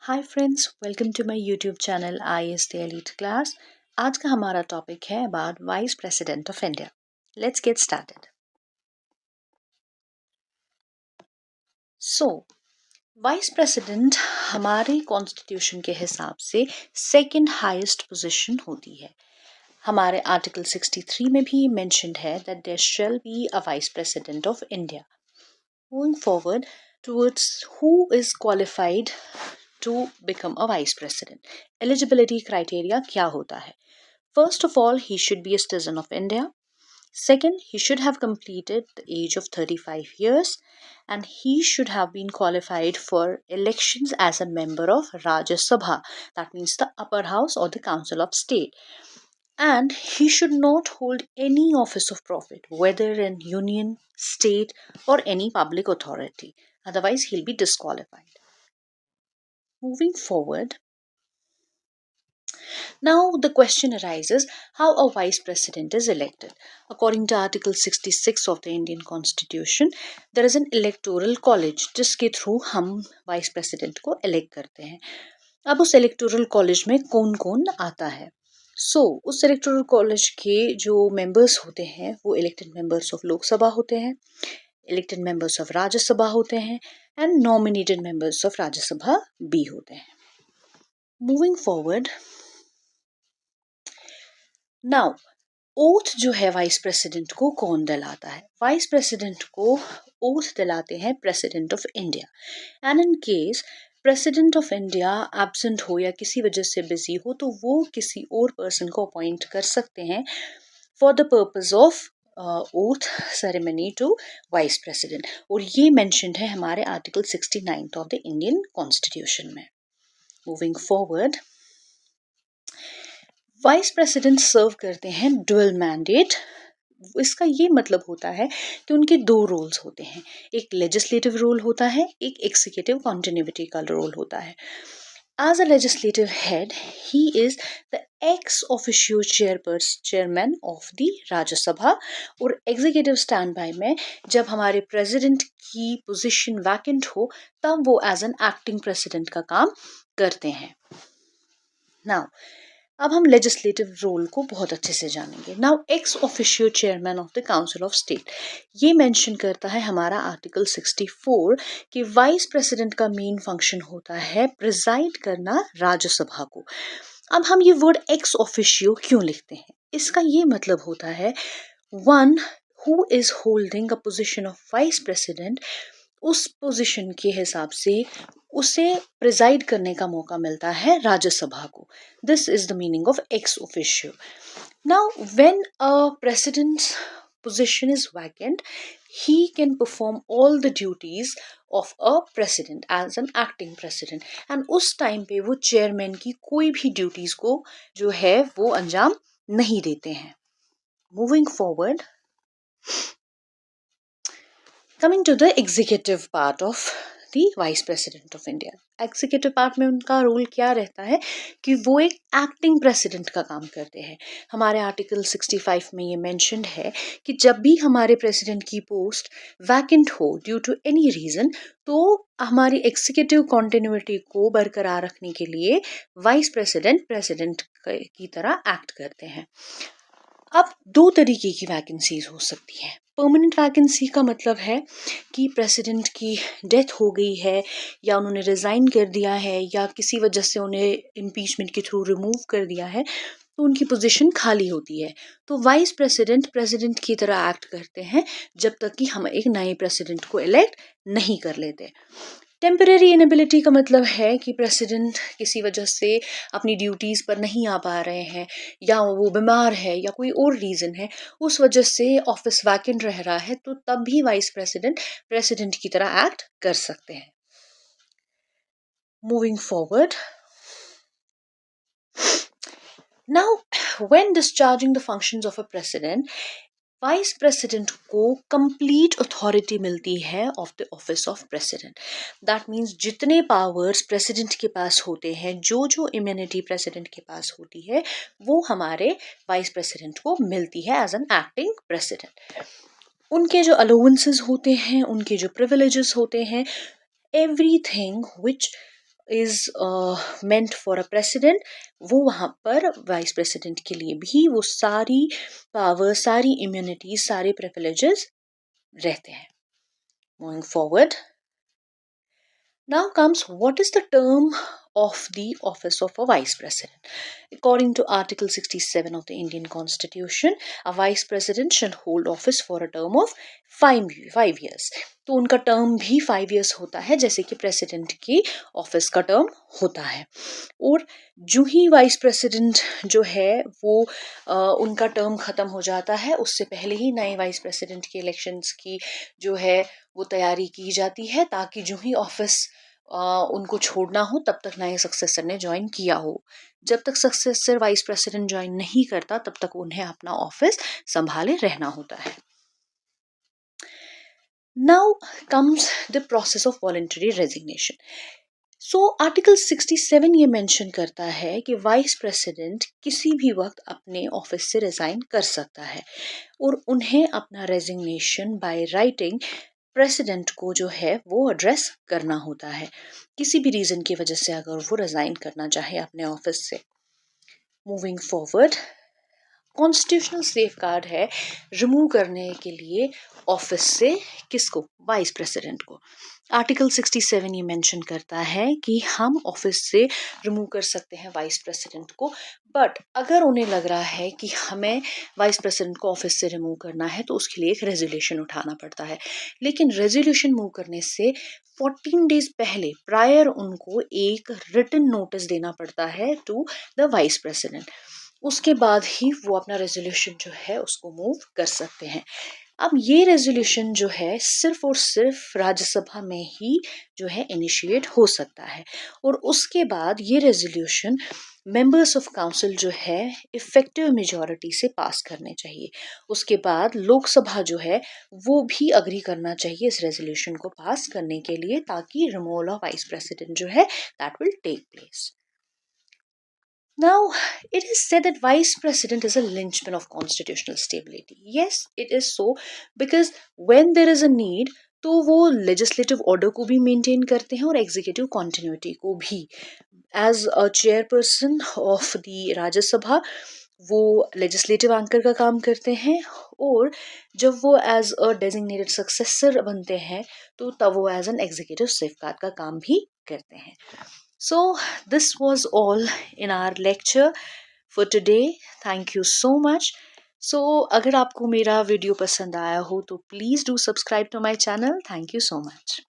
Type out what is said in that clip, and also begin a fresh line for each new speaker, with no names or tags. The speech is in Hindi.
Hi friends, welcome to my YouTube channel IAS the elite class. आज का हमारा टॉपिक है about vice president of India. Let's get started. So vice president हमारे कॉन्स्टिट्यूशन के हिसाब से सेकंड हाईएस्ट पोजीशन होती है। हमारे आर्टिकल 63 में भी मेंशन्ड है that there shall be a vice president of India. Moving forward towards who is qualified to become a vice president. Eligibility criteria क्या होता है? First of all, he should be a citizen of India. Second, he should have completed the age of 35 years and he should have been qualified for elections as a member of Rajya Sabha, that means the upper house or the council of state. And he should not hold any office of profit, whether in union, state, or any public authority. Otherwise, he'll be disqualified. Moving forward, now the question arises how a vice president is elected. According to Article 66 of the Indian Constitution, there is an electoral college जिसके थ्रू हम वाइस प्रेसिडेंट को इलेक्ट करते हैं। अब उस इलेक्टोरल कॉलेज में कौन कौन आता है? उस इलेक्टोरल कॉलेज के जो मेंबर्स होते हैं वो इलेक्टेड मेंबर्स ऑफ लोकसभा होते हैं, इलेक्टेड मेंबर्स ऑफ राज्यसभा होते हैं and nominated members of Rajya Sabha भी होते हैं। मूविंग फॉरवर्ड, नाउ ओथ जो है वाइस प्रेसिडेंट को कौन दिलाता है? वाइस प्रेसिडेंट को ओथ दिलाते हैं president of India. And in case president of India absent हो या किसी वजह से बिजी हो तो वो किसी और पर्सन को अपॉइंट कर सकते हैं for the purpose of oath ceremony to vice president, और ये मेंशन्ड है हमारे article 69 of the Indian constitution में। Moving forward, vice president serve करते हैं डुअल मैंडेट। इसका ये मतलब होता है कि उनके दो रोल्स होते हैं, एक लेजिस्लेटिव रोल होता है, एक एग्जीक्यूटिव कॉन्टिन्यूटी का रोल होता है। As a legislative head he is the ex officio chairman of the Rajya Sabha, और एग्जीक्यूटिव स्टैंड बाय में जब हमारे प्रेसिडेंट की पोजीशन वैकेंट हो तब वो एज एन एक्टिंग प्रेसिडेंट का काम करते हैं। नाउ अब हम लेजिस्लेटिव रोल को बहुत अच्छे से जानेंगे। Now x officio chairman of the council of state, ये मेंशन करता है हमारा आर्टिकल 64 कि वाइस प्रेसिडेंट का मेन फंक्शन होता है प्रिजाइड करना राज्यसभा को। अब हम ये वर्ड एक्स ऑफिशियो क्यों लिखते हैं? इसका ये मतलब होता है one who is holding a position of vice president, उस पोजीशन के हिसाब से उसे प्रिजाइड करने का मौका मिलता है राज्यसभा को। This is the meaning of ex officio. Now when a president's position is vacant, he can perform all the duties of a president as an acting president, and उस टाइम पे वो चेयरमैन की कोई भी ड्यूटीज को जो है वो अंजाम नहीं देते हैं। Moving forward, coming to the executive part of the vice president of India, executive part में उनका रोल क्या रहता है कि वो एक एक्टिंग प्रेसिडेंट का काम करते हैं। हमारे आर्टिकल 65 में ये मेंशन्ड है कि जब भी हमारे प्रेसिडेंट की पोस्ट वैकेंट हो ड्यू टू एनी रीजन, तो हमारी एग्जीक्यूटिव कॉन्टिन्यूटी को बरकरार रखने के लिए वाइस प्रेसिडेंट की तरह एक्ट करते हैं। अब दो तरीके की वैकेंसीज हो सकती हैं। परमानेंट वैकेंसी का मतलब है कि प्रेसिडेंट की डेथ हो गई है या उन्होंने रिज़ाइन कर दिया है या किसी वजह से उन्हें इम्पीचमेंट के थ्रू रिमूव कर दिया है, तो उनकी पोजीशन खाली होती है। तो वाइस प्रेसिडेंट की तरह एक्ट करते हैं जब तक कि हम एक नए प्रेसिडेंट को इलेक्ट नहीं कर लेते। टेम्परेरी इनेबिलिटी का मतलब है कि प्रेसिडेंट किसी वजह से अपनी ड्यूटीज़ पर नहीं आ पा रहे हैं या वो बीमार है या कोई और रीज़न है, उस वजह से ऑफिस वैकेंट रह रहा है, तो तब भी वाइस प्रेसिडेंट की तरह एक्ट कर सकते हैं। Moving forward, now when discharging the functions of a president, vice president को कंप्लीट अथॉरिटी मिलती है of the office of president. That means जितने पावर्स प्रेसिडेंट के पास होते हैं, जो इम्यूनिटी प्रेसिडेंट के पास होती है, वो हमारे वाइस प्रेसिडेंट को मिलती है एज एन एक्टिंग प्रेसिडेंट। उनके जो अलाउंसेस होते हैं, उनके जो प्रिविलेजेस होते हैं, everything which is meant for a president, वो वहाँ पर वाइस प्रेसिडेंट के लिए भी वो सारी पावर, सारी इम्यूनिटी, सारे प्रिविलेजेस रहते हैं. Moving forward, now comes what is the term of the office of a vice president. According to Article 67 of the Indian Constitution, a vice president shall hold office for a term of 5 years. तो उनका टर्म भी 5 years होता है, जैसे कि प्रेसिडेंट की ऑफिस का टर्म होता है. और जो ही वाइस प्रेसिडेंट जो है वो उनका टर्म ख़त्म हो जाता है, उससे पहले ही नए वाइस प्रेसिडेंट के इलेक्शंस की जो है वो तैयारी की जाती है, ताकि जो ही ऑफिस उनको छोड़ना हो तब तक नए सक्सेसर ने ज्वाइन किया हो. जब तक सक्सेसर वाइस प्रेसिडेंट ज्वाइन नहीं करता तब तक उन्हें अपना ऑफिस संभाले रहना होता है. Now comes the process of voluntary resignation. So article 67 ये मेंशन करता है कि वाइस प्रेसिडेंट किसी भी वक्त अपने ऑफिस से रिजाइन कर सकता है और उन्हें अपना रेजिग्नेशन बाय राइटिंग प्रेसिडेंट को जो है वो एड्रेस करना होता है, किसी भी रीज़न की वजह से अगर वो रिज़ाइन करना चाहे अपने ऑफिस से. मूविंग फॉरवर्ड, कॉन्स्टिट्यूशनल सेफगार्ड है रिमूव करने के लिए ऑफिस से किसको, वाइस प्रेसिडेंट को. आर्टिकल 67 ये मेंशन करता है कि हम ऑफिस से रिमूव कर सकते हैं वाइस प्रेसिडेंट को, बट अगर उन्हें लग रहा है कि हमें वाइस प्रेसिडेंट को ऑफिस से रिमूव करना है तो उसके लिए एक रेजोल्यूशन उठाना पड़ता है. लेकिन रेजोल्यूशन मूव करने से 14 डेज पहले प्रायर उनको एक रिटन नोटिस देना पड़ता है टू द वाइस प्रेसिडेंट. उसके बाद ही वो अपना रेजोल्यूशन जो है उसको मूव कर सकते हैं. अब ये रेजोल्यूशन जो है सिर्फ और सिर्फ राज्यसभा में ही जो है इनिशिएट हो सकता है और उसके बाद ये रेजोल्यूशन मेंबर्स ऑफ काउंसिल जो है इफेक्टिव मेजॉरिटी से पास करने चाहिए. उसके बाद लोकसभा जो है वो भी अग्री करना चाहिए इस रेजोल्यूशन को पास करने के लिए, ताकि रिमूवल ऑफ वाइस प्रेसिडेंट जो है that will take place. Now, it is said that vice president is a linchpin of constitutional stability. Yes, it is so, because when there is a need, तो वो लेजिस्लेटिव ऑर्डर को भी मेंटेन करते हैं और एग्जीक्यूटिव कॉन्टिन्यूटी को भी. As a chairperson of the Rajya Sabha वो लेजिस्लेटिव एंकर का काम करते हैं, और जब वो एज अ डेजिग्नेटेड सक्सेसर बनते हैं तो तब वो एज एन एग्जीक्यूटिव सेफगार्ड का काम भी करते हैं. So, this was all in our lecture for today. Thank you so much. So, अगर आपको मेरा वीडियो पसंद आया हो तो please do subscribe to my channel. Thank you so much.